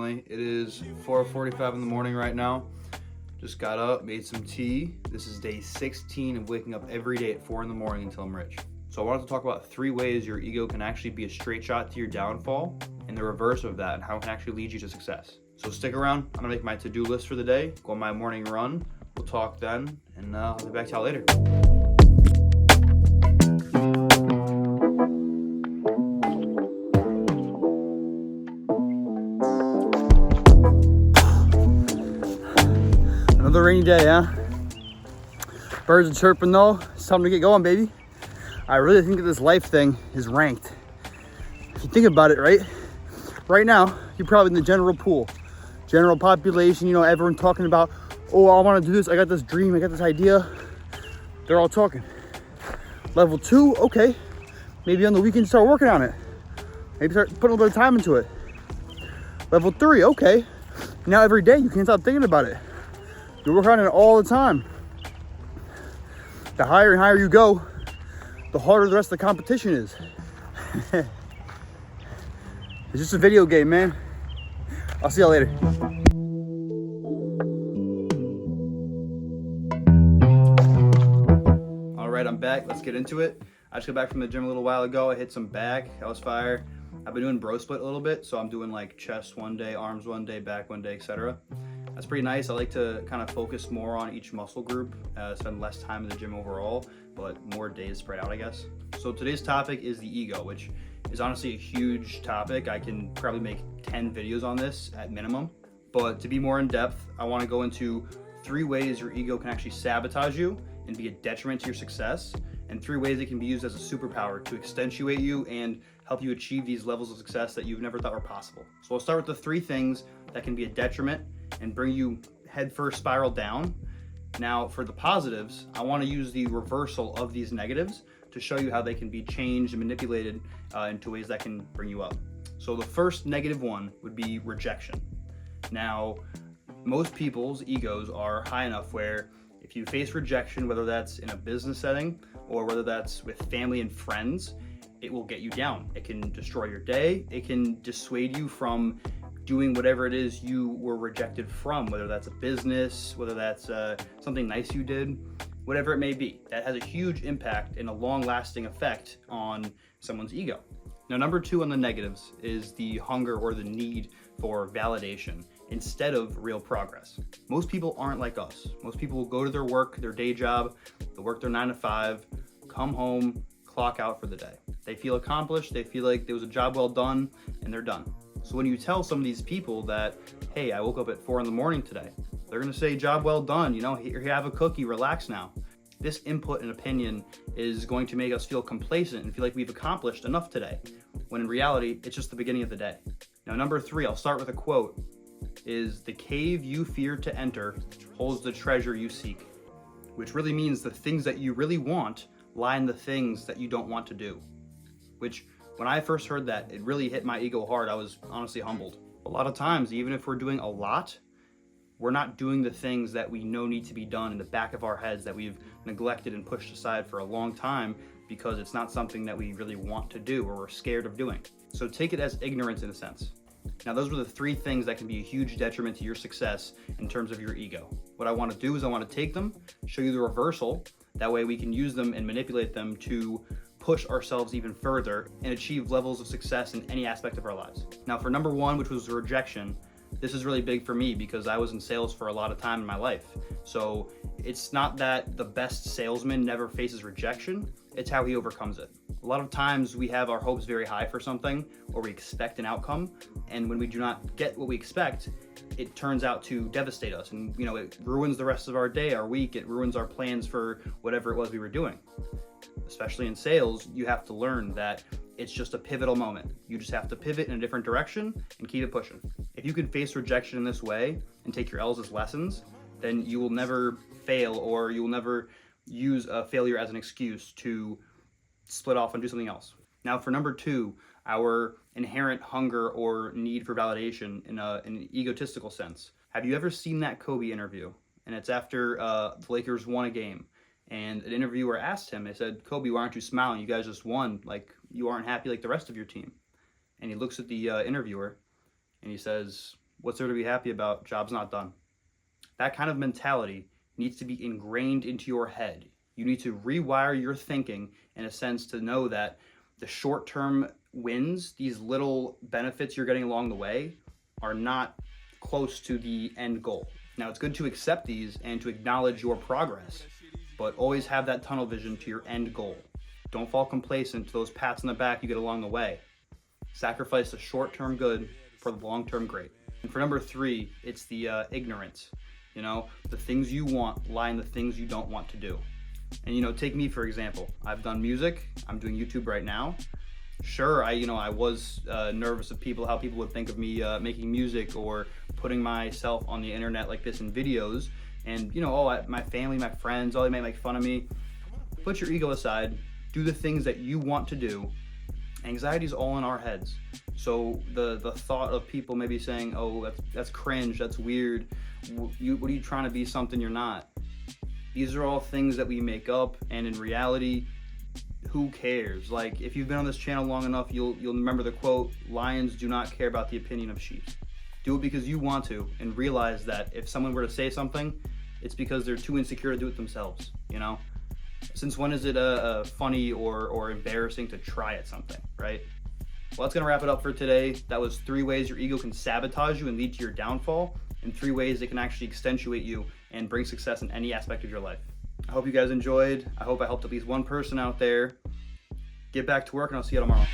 family. It is 4:45 in the morning right now. Just got up, made some tea. This is day 16 of waking up every day at 4 in the morning until I'm rich. So I wanted to talk about 3 ways your ego can actually be a straight shot to your downfall, and the reverse of that, and how it can actually lead you to success. So stick around. I'm gonna make my to-do list for the day, go on my morning run. We'll talk then, and I'll be back to y'all later. Another rainy day, huh? Birds are chirping though. It's time to get going, baby. I really think that this life thing is ranked. If you think about it, right now, you're probably in the general pool. General population, everyone talking about, oh, I want to do this. I got this dream. I got this idea. They're all talking. Level 2, okay. Maybe on the weekend start working on it. Maybe start putting a little bit of time into it. Level 3, okay. Now every day you can't stop thinking about it. You work on it all the time. The higher and higher you go, the harder the rest of the competition is. It's just a video game, man. I'll see y'all later. All right, I'm back. Let's get into it. I just got back from the gym a little while ago. I hit some back. That was fire. I've been doing bro split a little bit, so I'm doing like chest one day, arms one day, back one day, etc. That's pretty nice. I like to kind of focus more on each muscle group, spend less time in the gym overall, but more days spread out, I guess. So today's topic is the ego, which is honestly a huge topic. I can probably make 10 videos on this at minimum. But to be more in depth, I want to go into 3 ways your ego can actually sabotage you and be a detriment to your success, and 3 ways it can be used as a superpower to accentuate you and help you achieve these levels of success that you've never thought were possible. So I'll start with the 3 things that can be a detriment and bring you headfirst spiral down. Now for the positives, I want to use the reversal of these negatives to show you how they can be changed and manipulated into ways that can bring you up. So the first negative one would be rejection. Now, most people's egos are high enough where if you face rejection, whether that's in a business setting or whether that's with family and friends, it will get you down. It can destroy your day. It can dissuade you from doing whatever it is you were rejected from, whether that's a business, whether that's something nice you did, whatever it may be. That has a huge impact and a long-lasting effect on someone's ego. Now, number 2 on the negatives is the hunger or the need for validation instead of real progress. Most people aren't like us. Most people will go to their work, their day job, they'll work their 9 to 5, come home, clock out for the day. They feel accomplished, they feel like there was a job well done, and they're done. So when you tell some of these people that, hey, I woke up at 4 in the morning today, they're gonna say, job well done, here, have a cookie, relax now. This input and opinion is going to make us feel complacent and feel like we've accomplished enough today, when in reality, it's just the beginning of the day. Now, number 3, I'll start with a quote, is the cave you fear to enter holds the treasure you seek, which really means the things that you really want lie in the things that you don't want to do, which when I first heard that, it really hit my ego hard. I was honestly humbled. A lot of times, even if we're doing a lot, we're not doing the things that we know need to be done in the back of our heads that we've neglected and pushed aside for a long time because it's not something that we really want to do or we're scared of doing. So take it as ignorance in a sense. Now, those were the 3 things that can be a huge detriment to your success in terms of your ego. What I want to do is I want to take them, show you the reversal. That way we can use them and manipulate them to push ourselves even further and achieve levels of success in any aspect of our lives. Now for number 1, which was rejection, this is really big for me because I was in sales for a lot of time in my life. So it's not that the best salesman never faces rejection, it's how he overcomes it. A lot of times we have our hopes very high for something or we expect an outcome, and when we do not get what we expect, it turns out to devastate us, and it ruins the rest of our day, our week, it ruins our plans for whatever it was we were doing. Especially in sales, you have to learn that it's just a pivotal moment. You just have to pivot in a different direction and keep it pushing. If you can face rejection in this way and take your L's as lessons, then you will never fail, or you will never use a failure as an excuse to split off and do something else. Now for number 2, our inherent hunger or need for validation in an egotistical sense. Have you ever seen that Kobe interview? And it's after the Lakers won a game. And an interviewer asked him, they said, Kobe, why aren't you smiling? You guys just won. Like, you aren't happy like the rest of your team. And he looks at the interviewer and he says, What's there to be happy about? Job's not done. That kind of mentality needs to be ingrained into your head. You need to rewire your thinking in a sense to know that the short-term wins, these little benefits you're getting along the way, are not close to the end goal. Now, it's good to accept these and to acknowledge your progress, but always have that tunnel vision to your end goal. Don't fall complacent to those pats on the back you get along the way. Sacrifice the short-term good for the long-term great. And for number 3, it's the ignorance. You know, the things you want lie in the things you don't want to do. And, you know, take me for example. I've done music. I'm doing YouTube right now. Sure, I was nervous of how people would think of me making music or putting myself on the internet like this in videos. And, you know, my family, my friends, they might make fun of me. Put your ego aside. Do the things that you want to do. Anxiety is all in our heads. So the thought of people maybe saying, oh, that's cringe, that's weird. What are you trying to be something you're not? These are all things that we make up, and in reality, who cares? Like, if you've been on this channel long enough, you'll remember the quote, lions do not care about the opinion of sheep. Do it because you want to, and realize that if someone were to say something, it's because they're too insecure to do it themselves, you know? Since when is it funny or embarrassing to try at something, right? Well, that's gonna wrap it up for today. That was 3 ways your ego can sabotage you and lead to your downfall, and 3 ways it can actually accentuate you and bring success in any aspect of your life. I hope you guys enjoyed. I hope I helped at least one person out there. Get back to work, and I'll see you tomorrow.